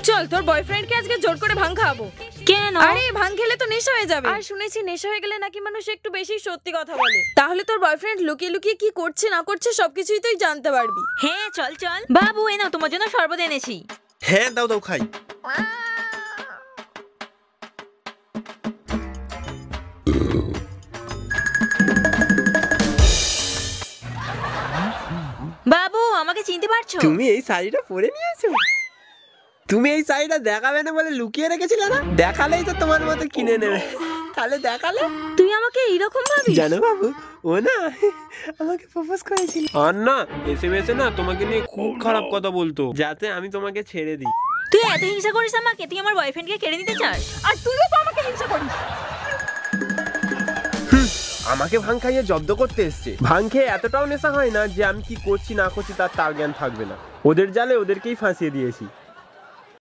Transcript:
চল তোর বয়ফ্রেন্ডকে আজকে জোর করে ভাঙ খাওয়াবো। কেন? আরে ভাঙ খেলে তো নেশা হয়ে যাবে। আর শুনেছি নেশা হয়ে গেলে নাকি মানুষ একটু বেশি সত্যি কথা বলে। তাহলে তোর বয়ফ্রেন্ড লুকিয়ে লুকিয়ে কি করছে না করছে সবকিছুই তুই জানতে পারবি। হ্যাঁ চল চল। বাবু এ নাও তোমার জন্য শরবত এনেছি। হ্যাঁ দাও দাও খাই। বাবু আমাকে চিনতে পারছো? তুমি এই শাড়িটা পরে নিয়েছো? তুমি এই শাড়িটা দেখাবে না বলে লুকিয়ে রেখেছিলে না? দেখালেই তো তোমার মতো কিনে নেবে। তাহলে দেখালে? তুই আমাকে এইরকম ভাবিস? জানো বাবু, ও না আমাকে প্রপোজ করেছিল। আর না এসএমএসে না তোমাকে নিয়ে খুব খারাপ কথা বলতো, যাতে আমি তোমাকে ছেড়ে দিই। তুই এত হিংসা করিস আমাকে? তুই আমার বয়ফ্রেন্ডকে কেড়ে নিতে চাস? আর তুইও তো আমাকে হিংসা করিস। আমাকে ভাং খাইয়ে জব্দ করতে এসছে। ভাং খেয়ে এতটাও নেশা হয় না যে আমি কি করছি না করছি তার জ্ঞান থাকবে না। ওদের জালে ওদেরকেই ফাঁসিয়ে দিয়েছি।